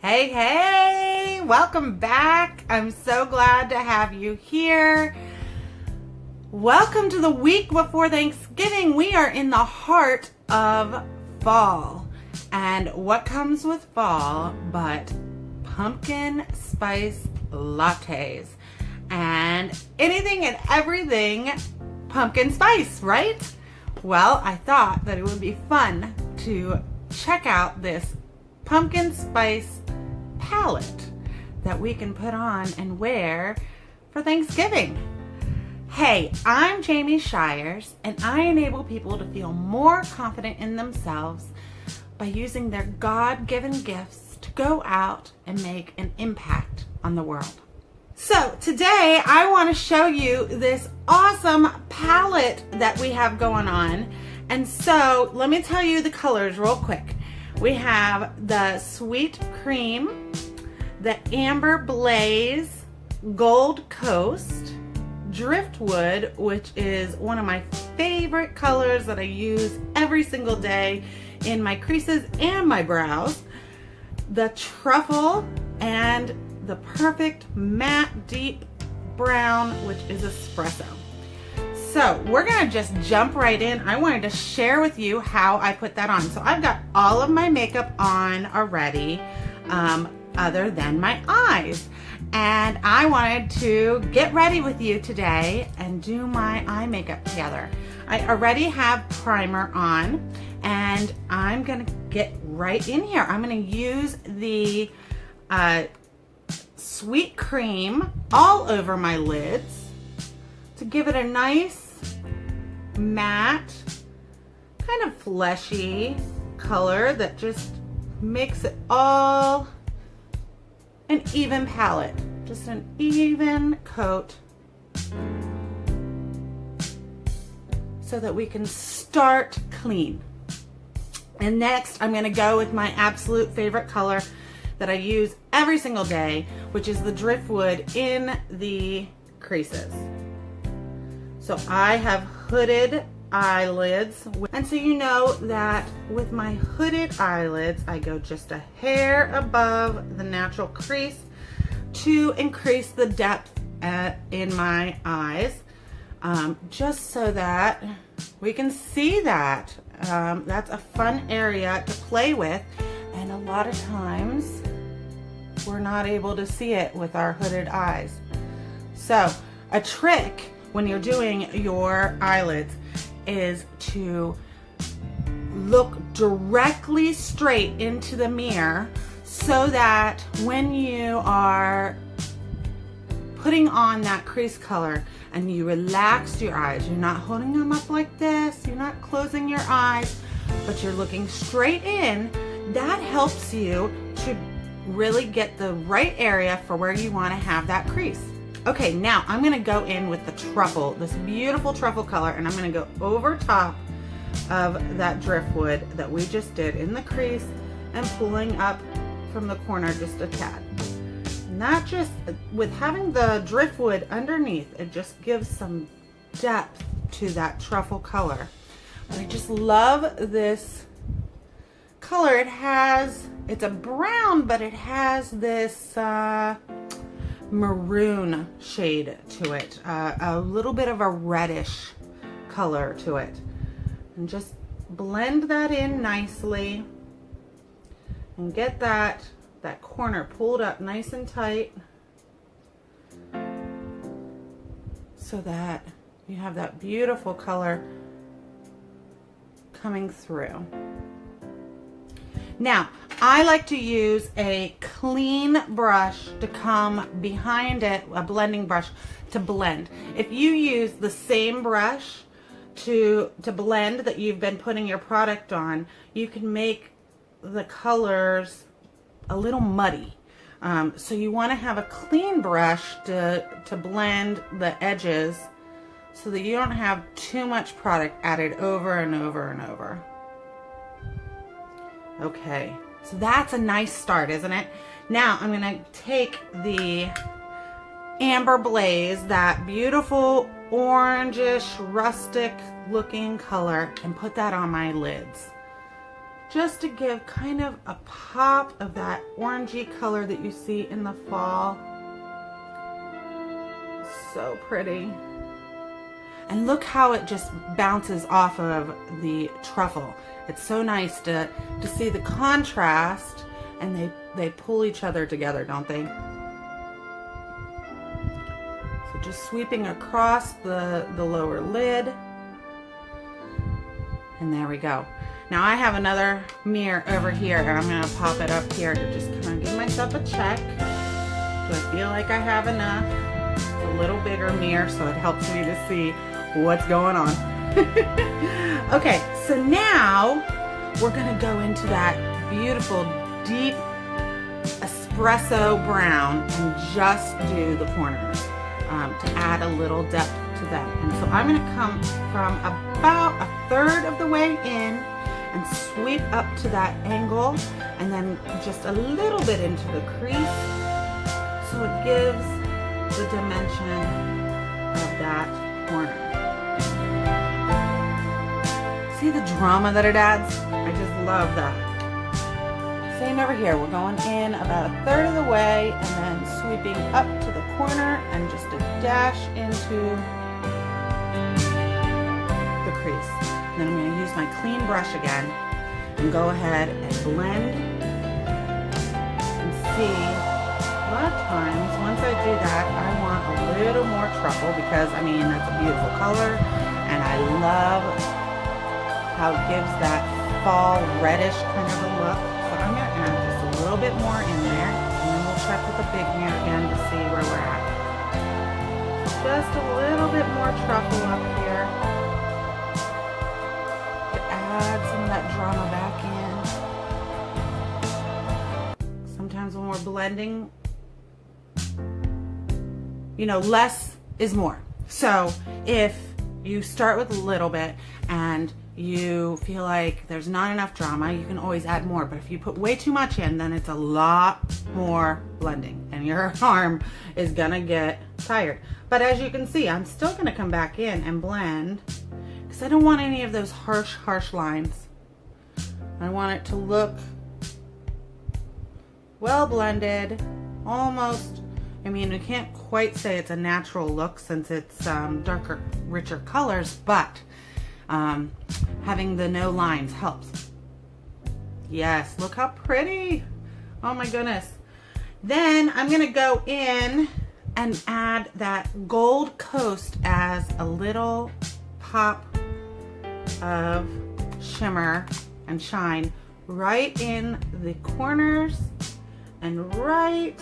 Hey, hey, welcome back. I'm so glad to have you here. Welcome to the week before Thanksgiving. We are in the heart of fall. And what comes with fall but pumpkin spice lattes and anything and everything pumpkin spice, right? Well, I thought that it would be fun to check out this pumpkin spice palette that we can put on and wear for Thanksgiving. Hey, I'm Jamie Shires, and I enable people to feel more confident in themselves by using their God-given gifts to go out and make an impact on the world. So today I want to show you this awesome palette that we have going on. And so let me tell you the colors real quick. We have the Sweet Cream, the Amber Blaze, Gold Coast, Driftwood, which is one of my favorite colors that I use every single day in my creases and my brows, the Truffle, and the perfect matte deep brown, which is Espresso. So we're gonna just jump right in. I wanted to share with you how I put that on. So I've got all of my makeup on already, other than my eyes. And I wanted to get ready with you today and do my eye makeup together. I already have primer on, and I'm gonna get right in here. I'm gonna use the Sweet Cream all over my lids to give it a nice matte, kind of fleshy color that just makes it all an even palette, just an even coat, so that we can start clean. And next I'm going to go with my absolute favorite color that I use every single day, which is the Driftwood in the creases. So I have hooded eyelids, and so you know that with my hooded eyelids I go just a hair above the natural crease to increase the depth in my eyes, just so that we can see that. That's a fun area to play with, and a lot of times we're not able to see it with our hooded eyes. So a trick when you're doing your eyelids is to look directly straight into the mirror, so that when you are putting on that crease color and you relax your eyes, you're not holding them up like this, you're not closing your eyes, but you're looking straight in. That helps you to really get the right area for where you want to have that crease. Okay, now I'm going to go in with the Truffle, this beautiful truffle color, and I'm going to go over top of that Driftwood that we just did in the crease and pulling up from the corner just a tad. And that just, with having the Driftwood underneath, it just gives some depth to that truffle color. But I just love this color. It's a brown, but it has this maroon shade to it, a little bit of a reddish color to it, and just blend that in nicely and get that corner pulled up nice and tight, so that you have that beautiful color coming through. Now, I like to use a clean brush to come behind it, a blending brush, to blend. If you use the same brush to blend that you've been putting your product on, you can make the colors a little muddy. So you want to have a clean brush to blend the edges, so that you don't have too much product added over and over and over. Okay, so that's a nice start, isn't it? Now I'm going to take the Amber Blaze, that beautiful orangish rustic looking color, and put that on my lids. just to give kind of a pop of that orangey color that you see in the fall. So pretty. And look how it just bounces off of the truffle. It's so nice to see the contrast, and they pull each other together, don't they? So just sweeping across the lower lid. And there we go. Now I have another mirror over here, and I'm gonna pop it up here to just kind of give myself a check. Do I feel like I have enough? It's a little bigger mirror, so it helps me to see what's going on. Okay, so now we're gonna go into that beautiful deep espresso brown and just do the corners to add a little depth to them. And so I'm gonna come from about a third of the way in and sweep up to that angle, and then just a little bit into the crease, so it gives the dimension of that corner. See the drama that it adds? I just love that. Same over here. We're going in about a third of the way and then sweeping up to the corner and just a dash into the crease. And then I'm going to use my clean brush again and go ahead and blend and see. A lot of times, once I do that, I want a little more truffle because, I mean, that's a beautiful color, and I love how it gives that fall reddish kind of a look. So I'm going to add just a little bit more in there, and then we'll check with the big mirror again to see where we're at. Just a little bit more truffle up here to add some of that drama back in. Sometimes when we're blending, you know, less is more. So if you start with a little bit and you feel like there's not enough drama, you can always add more. But if you put way too much in, then it's a lot more blending and your arm is gonna get tired. But as you can see, I'm still gonna come back in and blend because I don't want any of those harsh lines. I want it to look well blended, almost. I mean, we can't quite say it's a natural look since it's darker, richer colors, but having the no lines helps. Yes, look how pretty. Oh my goodness. Then I'm gonna go in and add that gold coast as a little pop of shimmer and shine right in the corners and right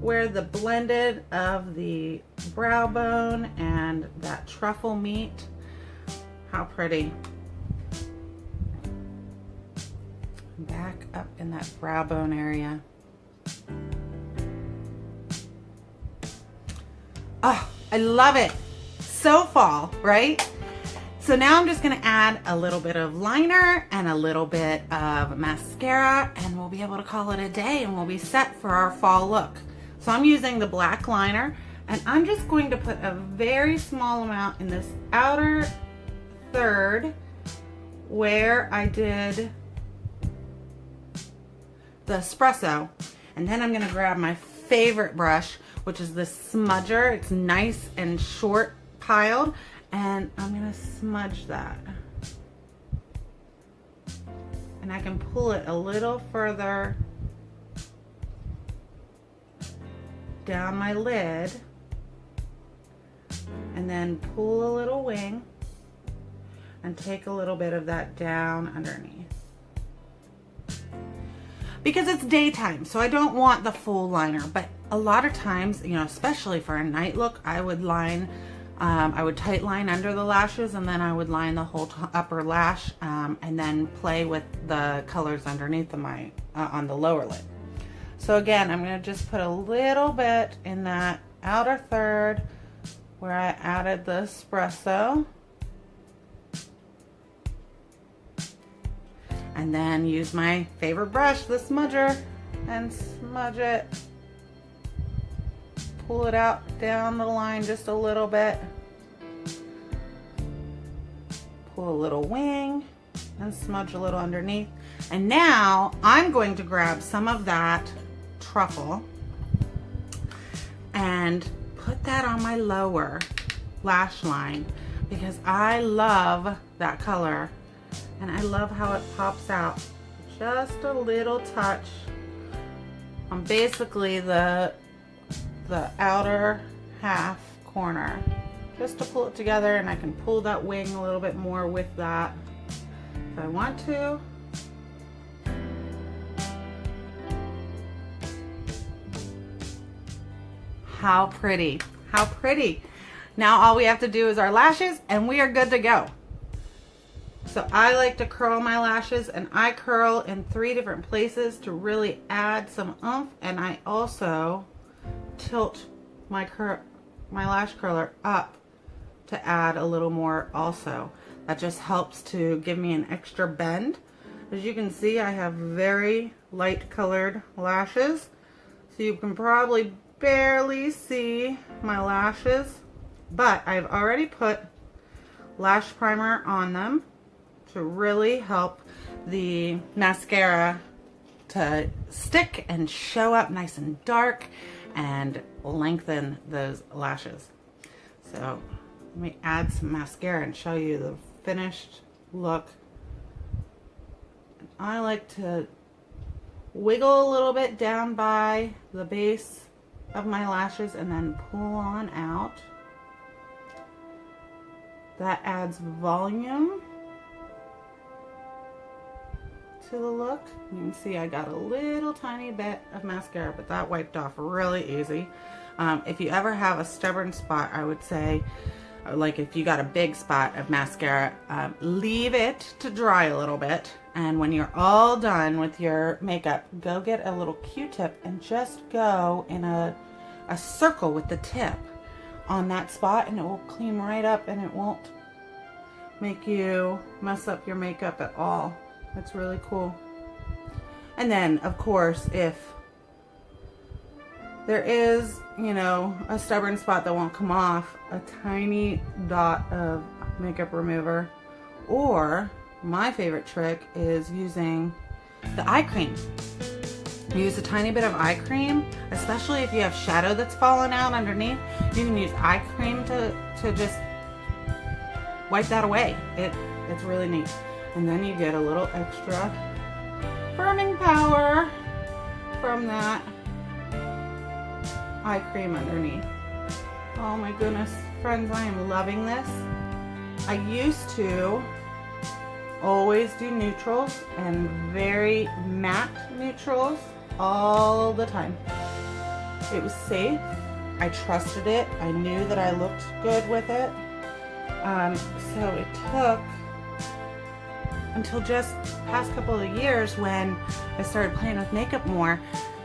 where the blended of the brow bone and that truffle meet. How pretty. Back up in that brow bone area. Oh, I love it. So fall, right? So now I'm just gonna add a little bit of liner and a little bit of mascara, and we'll be able to call it a day and we'll be set for our fall look. So I'm using the black liner, and I'm just going to put a very small amount in this outer third where I did the espresso. And then I'm gonna grab my favorite brush, which is this smudger. It's nice and short piled, and I'm gonna smudge that. And I can pull it a little further down my lid, and then pull a little wing and take a little bit of that down underneath. Because it's daytime, so I don't want the full liner, but a lot of times, you know, especially for a night look, I would line, I would tight line under the lashes, and then I would line the whole upper lash, and then play with the colors underneath the on the lower lid. So again, I'm going to just put a little bit in that outer third where I added the espresso. And then use my favorite brush, the smudger, and smudge it. Pull it out down the line just a little bit. Pull a little wing. and smudge a little underneath. And now I'm going to grab some of that truffle and put that on my lower lash line because I love that color and I love how it pops out. Just a little touch on basically the outer half corner, just to pull it together, and I can pull that wing a little bit more with that if I want to. How pretty, how pretty. Now all we have to do is our lashes and we are good to go. So I like to curl my lashes, and I curl in 3 different places to really add some oomph, and I also tilt my lash curler up to add a little more also. That just helps to give me an extra bend. As you can see, I have very light colored lashes, so you can probably barely see my lashes, but I've already put lash primer on them to really help the mascara to stick and show up nice and dark and lengthen those lashes. So let me add some mascara and show you the finished look. I like to wiggle a little bit down by the base of my lashes and then pull on out. That adds volume to the look. You can see I got a little tiny bit of mascara, but that wiped off really easy. If you ever have a stubborn spot, I would say, like if you got a big spot of mascara, leave it to dry a little bit, and when you're all done with your makeup, go get a little Q-tip and just go in a circle with the tip on that spot, and it will clean right up and it won't make you mess up your makeup at all. It's really cool. And then, of course, if there is, you know, a stubborn spot that won't come off, a tiny dot of makeup remover, or my favorite trick is using the eye cream. Use a tiny bit of eye cream, especially if you have shadow that's fallen out underneath. You can use eye cream to just wipe that away. It's really neat. And then you get a little extra firming power from that eye cream underneath. Oh my goodness, friends, I am loving this. I used to always do neutrals and very matte neutrals all the time. It was safe. I trusted it. I knew that I looked good with it. So it took until just past couple of years when I started playing with makeup more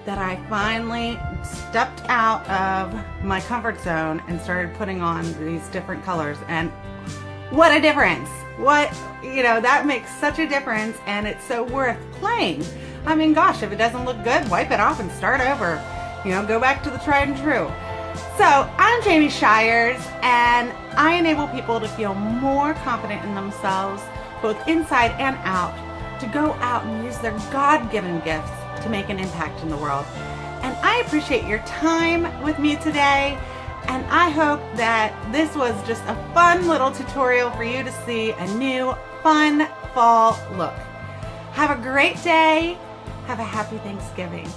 that I finally stepped out of my comfort zone and started putting on these different colors. And what a difference. What, you know, that makes such a difference, and it's so worth playing. I mean, gosh, if it doesn't look good, wipe it off and start over. You know, go back to the tried and true. So I'm Jamie Shires, and I enable people to feel more confident in themselves, both inside and out, to go out and use their God-given gifts to make an impact in the world. And I appreciate your time with me today, and I hope that this was just a fun little tutorial for you to see a new, fun fall look. Have a great day. Have a happy Thanksgiving.